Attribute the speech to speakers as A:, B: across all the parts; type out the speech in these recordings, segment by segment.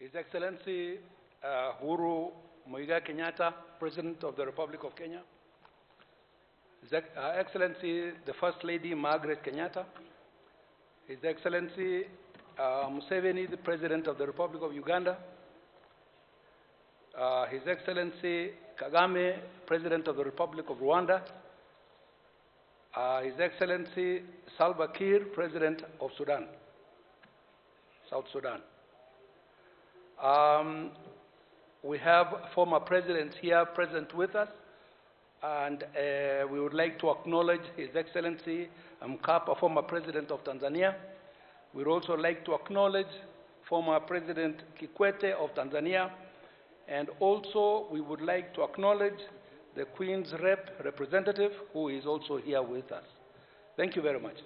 A: His Excellency Uhuru Muigai Kenyatta, President of the Republic of Kenya, His Excellency the First Lady Margaret Kenyatta, His Excellency Museveni, the President of the Republic of Uganda, His Excellency Kagame, President of the Republic of Rwanda, His Excellency Salva Kiir, President of Sudan, South Sudan. We have former presidents here present with us, and we would like to acknowledge His Excellency Mkapa, former President of Tanzania. We'd also like to acknowledge former President Kikwete of Tanzania, and also we would like to acknowledge the Queen's representative, who is also here with us. Thank you very much.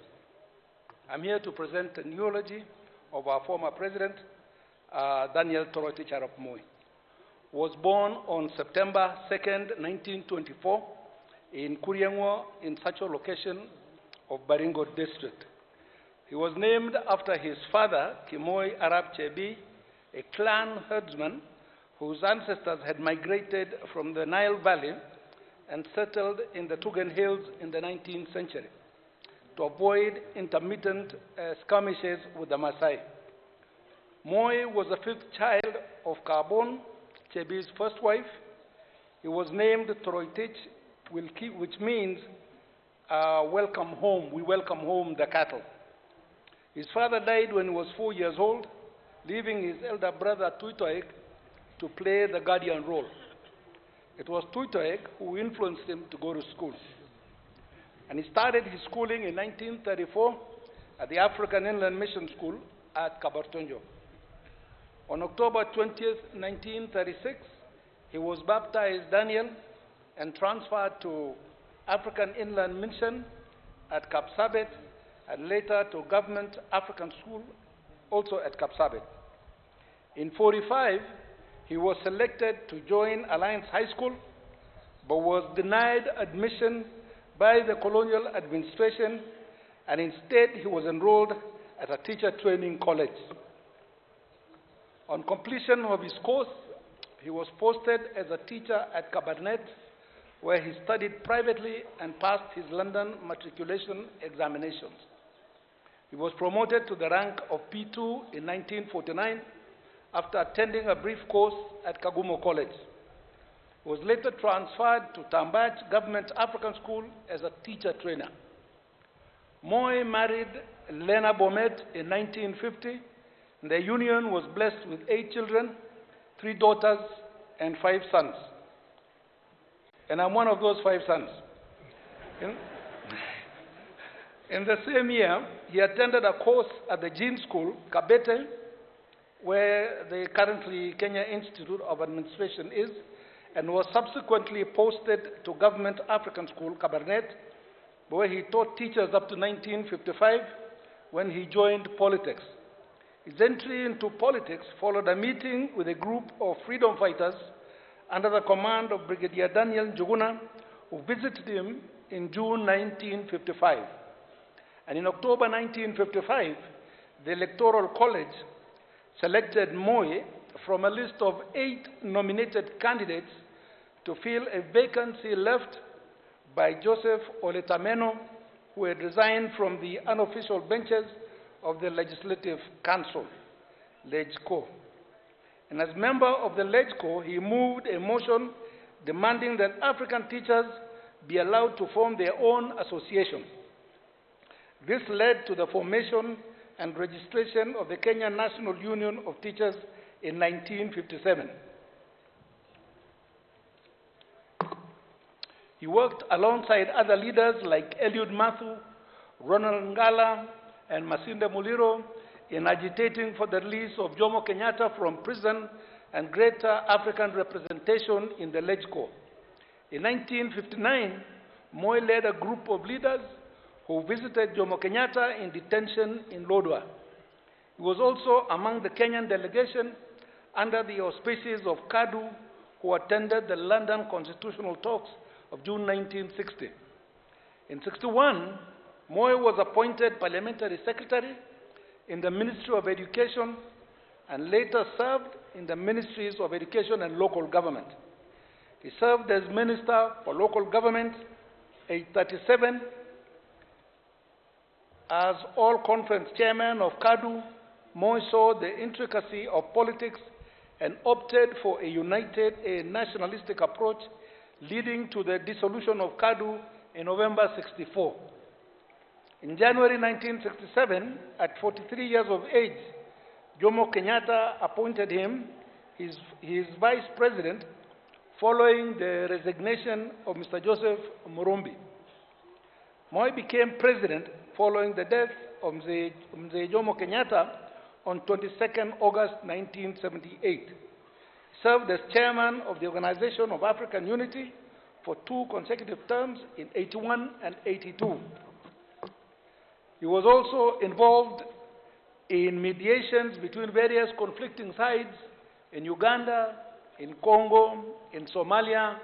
A: I'm here to present an eulogy of our former president, Daniel Toroitich Arap Moi. Was born on September 2nd, 1924, in Kuriangwa, in such a location of Baringo district. He was named after his father, Kimoi Arap Chebi, a clan herdsman whose ancestors had migrated from the Nile Valley and settled in the Tugen Hills in the 19th century to avoid intermittent skirmishes with the Maasai. Moi was the fifth child of Karbon, Chebi's first wife. He was named Toroitich, which means welcome home. We welcome home the cattle. His father died when he was 4 years old, leaving his elder brother Tuitoek to play the guardian role. It was Tuitoek who influenced him to go to school. And he started his schooling in 1934 at the African Inland Mission School at Kabartonjo. On October 20th, 1936, he was baptized Daniel and transferred to African Inland Mission at Kapsabet, and later to Government African School, also at Kapsabet. In 1945, he was selected to join Alliance High School, but was denied admission by the colonial administration, and instead he was enrolled at a teacher training college. On completion of his course, he was posted as a teacher at Cabernet, where he studied privately and passed his London matriculation examinations. He was promoted to the rank of P2 in 1949 after attending a brief course at Kagumo College. He was later transferred to Tambach Government African School as a teacher trainer. Moi married Lena Bomet in 1950. The union was blessed with 8 children, 3 daughters, and 5 sons. And I'm one of those 5 sons. In the same year, he attended a course at the Jean School, Kabete, where the currently Kenya Institute of Administration is, and was subsequently posted to Government African School, Cabernet, where he taught teachers up to 1955 when he joined politics. His entry into politics followed a meeting with a group of freedom fighters under the command of Brigadier Daniel Njuguna, who visited him in June 1955. And in October 1955, the Electoral College selected Moi from a list of 8 nominated candidates to fill a vacancy left by Joseph Oletameno, who had resigned from the unofficial benches of the Legislative Council, LegCo. And as member of the LegCo, he moved a motion demanding that African teachers be allowed to form their own association. This led to the formation and registration of the Kenya National Union of Teachers in 1957. He worked alongside other leaders like Eliud Mathu, Ronald Ngala, and Masinde Muliro in agitating for the release of Jomo Kenyatta from prison and greater African representation in the LegCo. In 1959, Moi led a group of leaders who visited Jomo Kenyatta in detention in Lodwar. He was also among the Kenyan delegation under the auspices of KADU, who attended the London Constitutional Talks of June 1960. In 1961, Moi was appointed parliamentary secretary in the Ministry of Education, and later served in the Ministries of Education and Local Government. He served as Minister for Local Government, age 37, as All-Conference Chairman of KADU. Moi saw the intricacy of politics and opted for a united, nationalistic approach, leading to the dissolution of KADU in November '64. In January 1967, at 43 years of age, Jomo Kenyatta appointed him his vice president following the resignation of Mr. Joseph Murumbi. Moi became president following the death of Mzee Jomo Kenyatta on 22nd August 1978. He served as chairman of the Organization of African Unity for 2 consecutive terms in '81 and '82. He was also involved in mediations between various conflicting sides in Uganda, in Congo, in Somalia,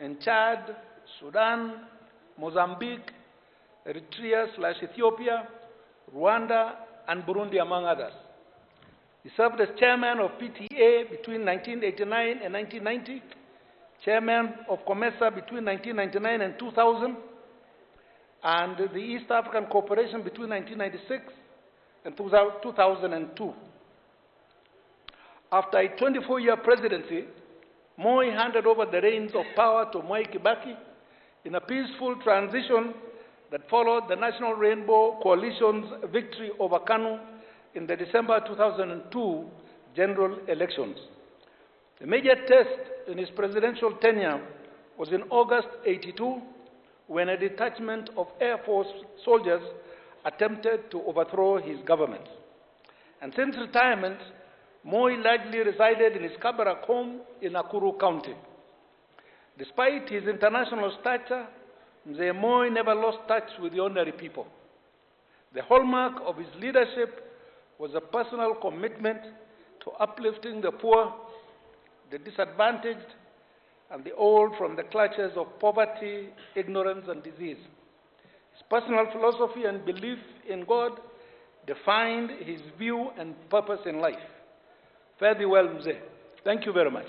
A: in Chad, Sudan, Mozambique, Eritrea/Ethiopia, Rwanda, and Burundi, among others. He served as chairman of PTA between 1989 and 1990, chairman of COMESA between 1999 and 2000, and the East African Cooperation between 1996 and 2002. After a 24-year presidency, Moi handed over the reins of power to Mwai Kibaki in a peaceful transition that followed the National Rainbow Coalition's victory over KANU in the December 2002 general elections. The major test in his presidential tenure was in August '82, when a detachment of Air Force soldiers attempted to overthrow his government. And since retirement, Moi largely resided in his Kabarak home in Nakuru County. Despite his international stature, Mzee Moi never lost touch with the ordinary people. The hallmark of his leadership was a personal commitment to uplifting the poor, the disadvantaged, and the old from the clutches of poverty, ignorance, and disease. His personal philosophy and belief in God defined his view and purpose in life. Fare thee well, Mzee. Thank you very much.